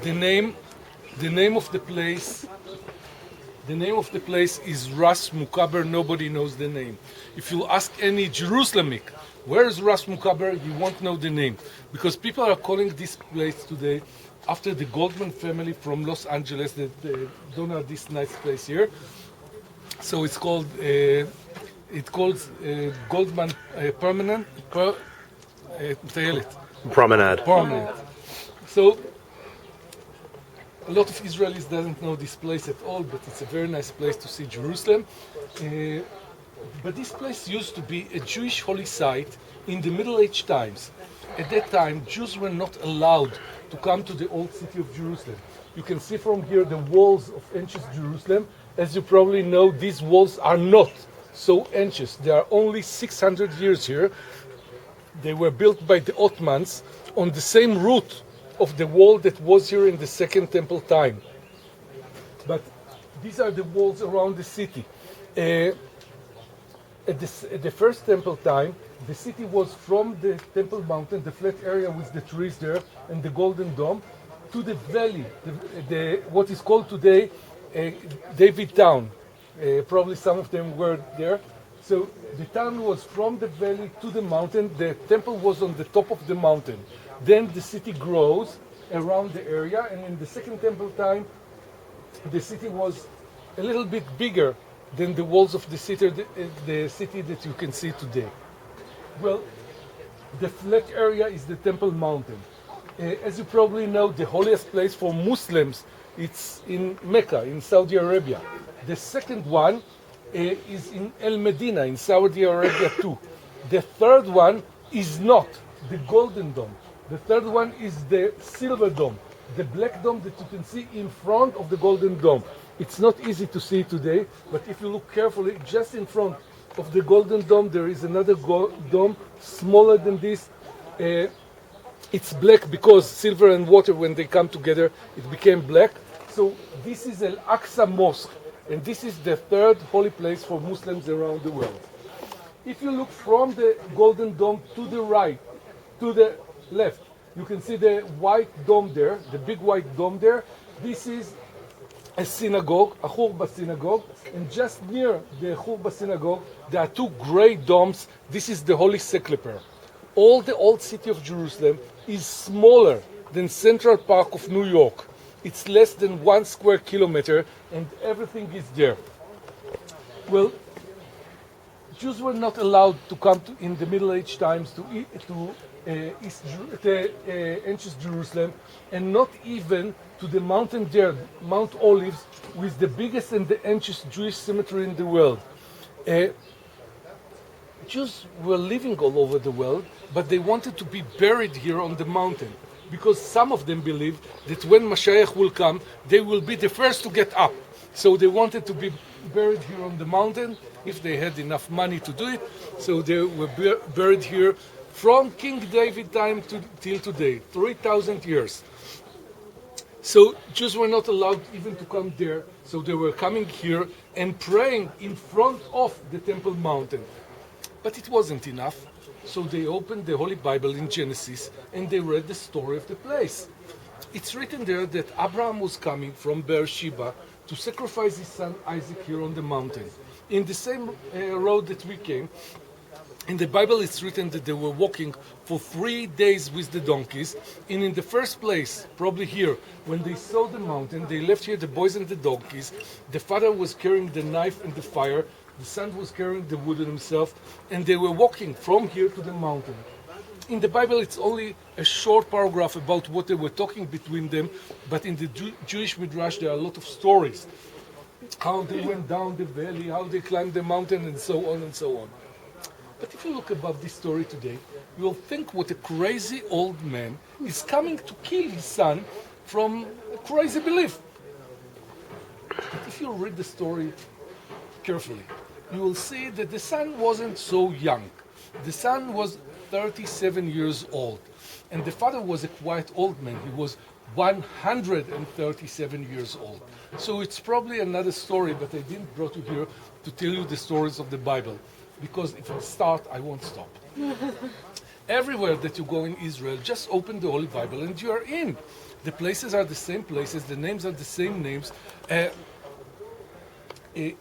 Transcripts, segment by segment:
The name of the place. The name of the place is Ras Mukaber. Nobody knows the name. If you ask any Jerusalemic, where is Ras Mukaber, he won't know the name, because people are calling this place today after the Goldman family from Los Angeles that donated this nice place here. So it's called Goldman Permanent. Promenade. So a lot of Israelis doesn't know this place at all, but it's a very nice place to see Jerusalem. But this place used to be a Jewish holy site in the Middle Age times. At that time, Jews were not allowed to come to the old city of Jerusalem. You can see from here the walls of ancient Jerusalem. As you probably know, these walls are not so ancient. They are only 600 years here. They were built by the Ottomans on the same route of the wall that was here in the Second Temple time. But these are the walls around the city. At the First Temple time, the city was from the Temple Mountain, the flat area with the trees there and the Golden Dome, to the valley, what is called today David Town. Probably some of them were there. So the town was from the valley to the mountain. The temple was on the top of the mountain. Then the city grows around the area, and in the Second Temple time, the city was a little bit bigger than the walls of the city that you can see today. Well, the flat area is the Temple Mountain. As you probably know, the holiest place for Muslims, it's in Mecca, in Saudi Arabia. The second one is in El Medina, in Saudi Arabia too. The third one is not the Golden Dome. The third one is the Silver Dome, the black dome that you can see in front of the Golden Dome. It's not easy to see today, but if you look carefully, just in front of the Golden Dome, there is another dome smaller than this. It's black because silver and water, when they come together, it became black. So this is Al-Aqsa Mosque, and this is the third holy place for Muslims around the world. If you look from the Golden Dome to the right, to the left, you can see the white dome there, the big white dome there. This is a synagogue, a Churba synagogue, and just near the Churba synagogue, there are two gray domes. This is the Holy Sepulchre. All the old city of Jerusalem is smaller than Central Park of New York. It's less than 1 square kilometer, and everything is there. Well, Jews were not allowed to come in the Middle Age times to ancient Jerusalem, and not even to the mountain there, Mount Olives, with the biggest and the ancient Jewish cemetery in the world. Jews were living all over the world, but they wanted to be buried here on the mountain, because some of them believed that when Mashiach will come, they will be the first to get up. So they wanted to be buried here on the mountain, if they had enough money to do it. So they were buried here from King David time till today, 3,000 years. So Jews were not allowed even to come there, so they were coming here and praying in front of the Temple Mountain. But it wasn't enough, so they opened the Holy Bible in Genesis and they read the story of the place. It's written there that Abraham was coming from Beersheba to sacrifice his son Isaac here on the mountain. In the same road that we came, in the Bible it's written that they were walking for 3 days with the donkeys, and in the first place, probably here, when they saw the mountain, they left here the boys and the donkeys. The father was carrying the knife and the fire, the son was carrying the wood himself, and they were walking from here to the mountain. In the Bible it's only a short paragraph about what they were talking between them, but in the Jewish Midrash there are a lot of stories. How they went down the valley, how they climbed the mountain, and so on and so on. But if you look above this story today, you will think what a crazy old man is coming to kill his son from a crazy belief. But if you read the story carefully, you will see that the son wasn't so young. The son was 37 years old, and the father was a quite old man. He was 137 years old. So it's probably another story, but I didn't brought you here to tell you the stories of the Bible, because if I start, I won't stop. Everywhere that you go in Israel, just open the Holy Bible and you are in. The places are the same places, the names are the same names.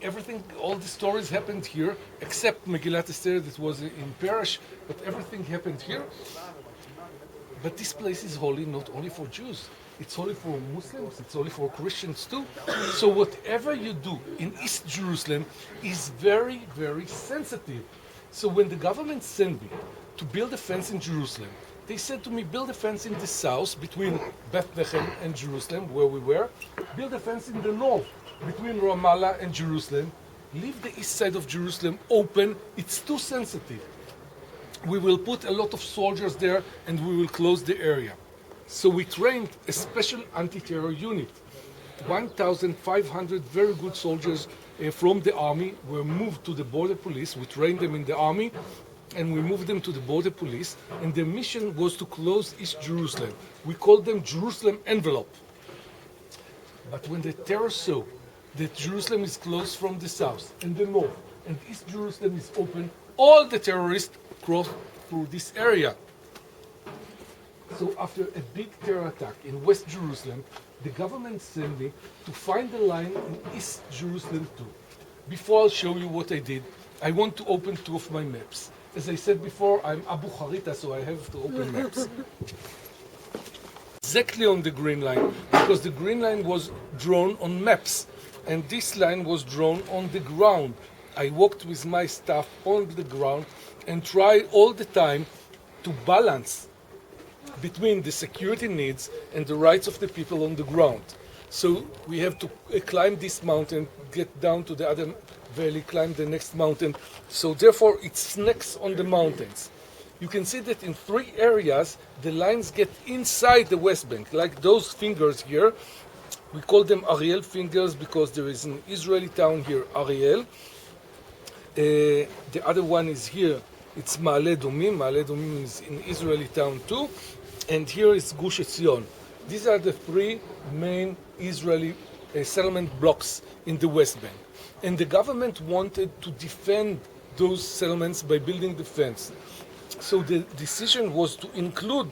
Everything, all the stories happened here, except Megillat Esther that was in Parish, but everything happened here. But this place is holy not only for Jews, it's holy for Muslims, it's holy for Christians too. So whatever you do in East Jerusalem is very, very sensitive. So when the government sent me to build a fence in Jerusalem, they said to me, build a fence in the south between Bethlehem and Jerusalem, where we were. Build a fence in the north between Ramallah and Jerusalem. Leave the east side of Jerusalem open. It's too sensitive. We will put a lot of soldiers there and we will close the area. So we trained a special anti-terror unit. 1,500 very good soldiers from the army were moved to the border police. We trained them in the army and we moved them to the border police, and their mission was to close East Jerusalem. We called them Jerusalem envelope. But when the terrorists saw that Jerusalem is closed from the south and the north, and East Jerusalem is open, all the terrorists crossed through this area. So after a big terror attack in West Jerusalem, the government sent me to find the line in East Jerusalem too. Before I'll show you what I did, I want to open two of my maps. As I said before, I'm Abu Harita, so I have to open maps. Exactly on the green line, because the green line was drawn on maps, and this line was drawn on the ground. I walked with my staff on the ground and tried all the time to balance between the security needs and the rights of the people on the ground. So we have to climb this mountain, get down to the other valley, climb the next mountain. So therefore it snakes on the mountains. You can see that in three areas the lines get inside the West Bank, like those fingers here. We call them Ariel fingers because there is an Israeli town here, Ariel. The other one is here, it's Ma'ale Domim. Ma'ale Domim is in Israeli town too. And here is Gush Etzion. These are the three main Israeli settlement blocks in the West Bank. And the government wanted to defend those settlements by building the fence. So the decision was to include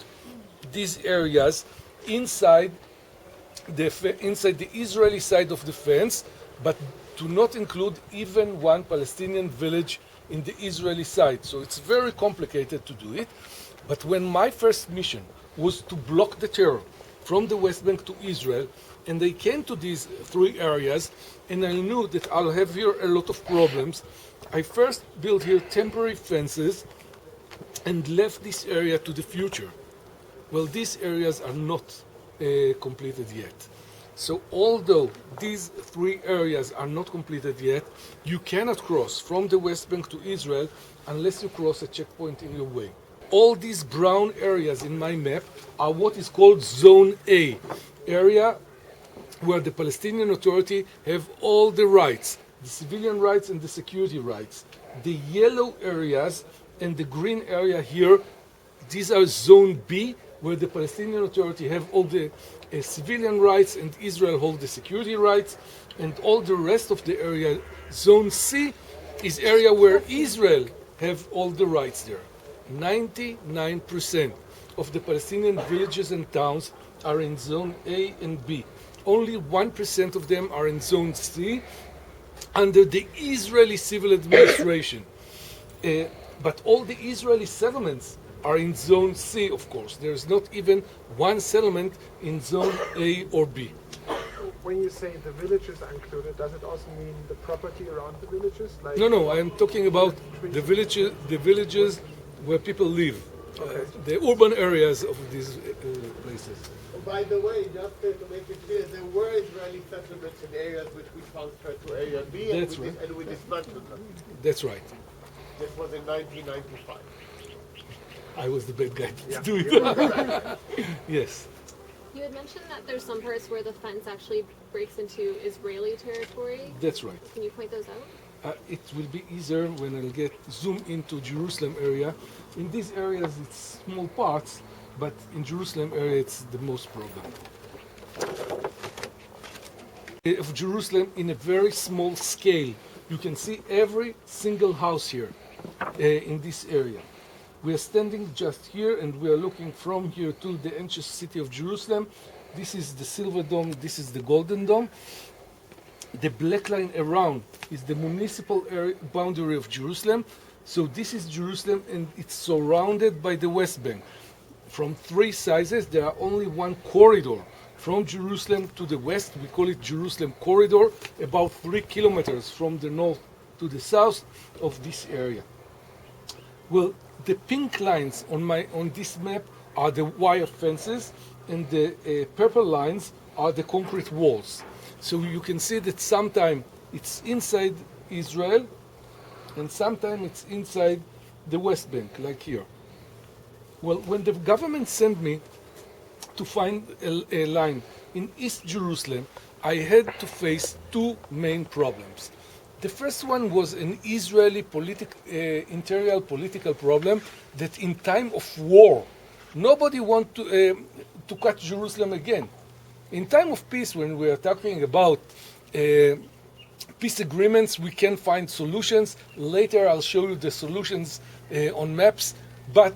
these areas inside the Israeli side of the fence, but to not include even one Palestinian village in the Israeli side. So it's very complicated to do it. But when my first mission was to block the terror from the West Bank to Israel, and they came to these three areas, and I knew that I'll have here a lot of problems, I first built here temporary fences and left this area to the future. Well, these areas are not completed yet. So although these three areas are not completed yet, you cannot cross from the West Bank to Israel unless you cross a checkpoint in your way. All these brown areas in my map are what is called Zone A, area where the Palestinian Authority have all the rights, the civilian rights and the security rights. The yellow areas and the green area here, these are Zone B, where the Palestinian Authority have all the civilian rights and Israel hold the security rights, and all the rest of the area, Zone C, is area where Israel have all the rights there. 99% of the Palestinian villages and towns are in Zone A and B. Only 1% of them are in Zone C under the Israeli civil administration. But all the Israeli settlements are in Zone C, of course. There's not even one settlement in Zone A or B. When you say the villages are included, does it also mean the property around the villages? Like No, I am talking about the villages where people live, the urban areas of these places. By the way, just to make it clear, there were Israeli settlements in areas which we transferred to Area B, and we dismantled them. That's right. This was in 1995. I was the bad guy to do it. Yes. You had mentioned that there's some parts where the fence actually breaks into Israeli territory. That's right. Can you point those out? It will be easier when I'll zoom into Jerusalem area. In these areas it's small parts, but in Jerusalem area it's the most problem. Of Jerusalem in a very small scale. You can see every single house here in this area. We are standing just here, and we are looking from here to the ancient city of Jerusalem. This is the Silver Dome, this is the Golden Dome. The black line around is the municipal area, boundary of Jerusalem. So this is Jerusalem, and it's surrounded by the West Bank. From three sizes, there are only one corridor from Jerusalem to the west. We call it Jerusalem Corridor, about 3 kilometers from the north to the south of this area. Well, the pink lines on this map are the wire fences, and the purple lines are the concrete walls. So you can see that sometimes it's inside Israel, and sometimes it's inside the West Bank, like here. Well, when the government sent me to find a line in East Jerusalem, I had to face two main problems. The first one was an Israeli interior political problem, that in time of war, nobody wants to cut Jerusalem again. In time of peace, when we are talking about peace agreements, we can find solutions. Later I'll show you the solutions on maps. But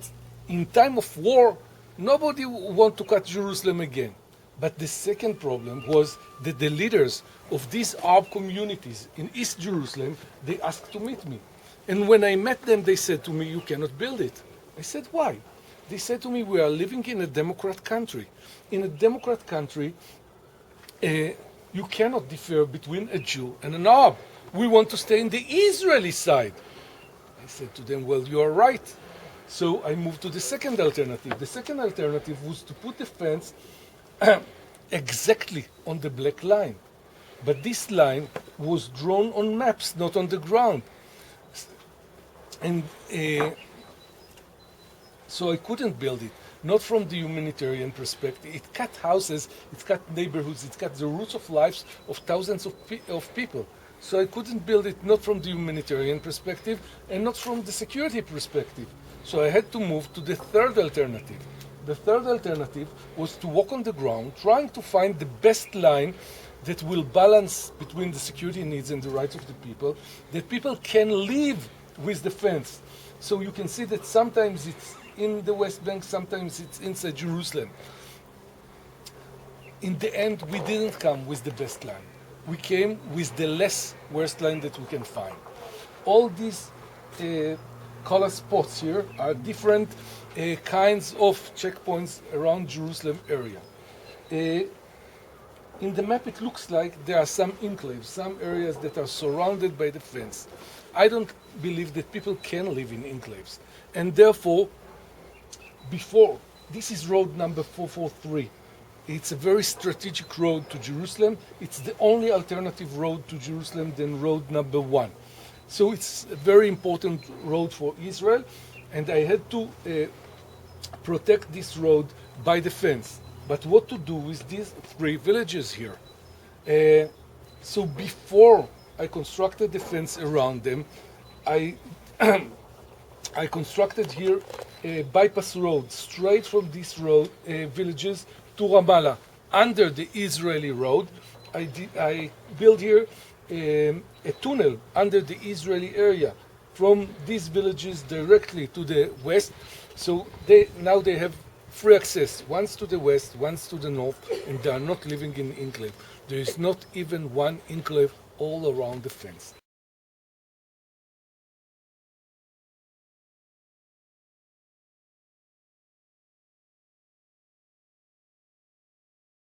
in time of war, nobody wants to cut Jerusalem again. But the second problem was that the leaders of these Arab communities in East Jerusalem, they asked to meet me. And when I met them, they said to me, you cannot build it. I said, why? They said to me, we are living in a democrat country. In a democrat country, you cannot differ between a Jew and an Arab. We want to stay in the Israeli side. I said to them, well, you are right. So I moved to the second alternative. The second alternative was to put the fence exactly on the black line. But this line was drawn on maps, not on the ground. And so I couldn't build it, not from the humanitarian perspective. It cut houses, it cut neighborhoods, it cut the roots of lives of thousands of people. So I couldn't build it, not from the humanitarian perspective and not from the security perspective. So I had to move to the third alternative. The third alternative was to walk on the ground, trying to find the best line that will balance between the security needs and the rights of the people, that people can live with the fence. So you can see that sometimes it's in the West Bank, sometimes it's inside Jerusalem. In the end, we didn't come with the best line. We came with the less worst line that we can find. All these color spots here are different kinds of checkpoints around Jerusalem area. In the map, it looks like there are some enclaves, some areas that are surrounded by the fence. I don't believe that people can live in enclaves. And therefore, this is road number 443. It's a very strategic road to Jerusalem. It's the only alternative road to Jerusalem than road number 1. So it's a very important road for Israel, and I had to protect this road by the fence. But what to do with these 3 villages here? So before I constructed the fence around them, I constructed here a bypass road straight from these villages to Ramallah under the Israeli road. I built here a tunnel under the Israeli area from these villages directly to the west. So now they have free access, once to the west, once to the north, and they are not living in enclave. There is not even one enclave all around the fence.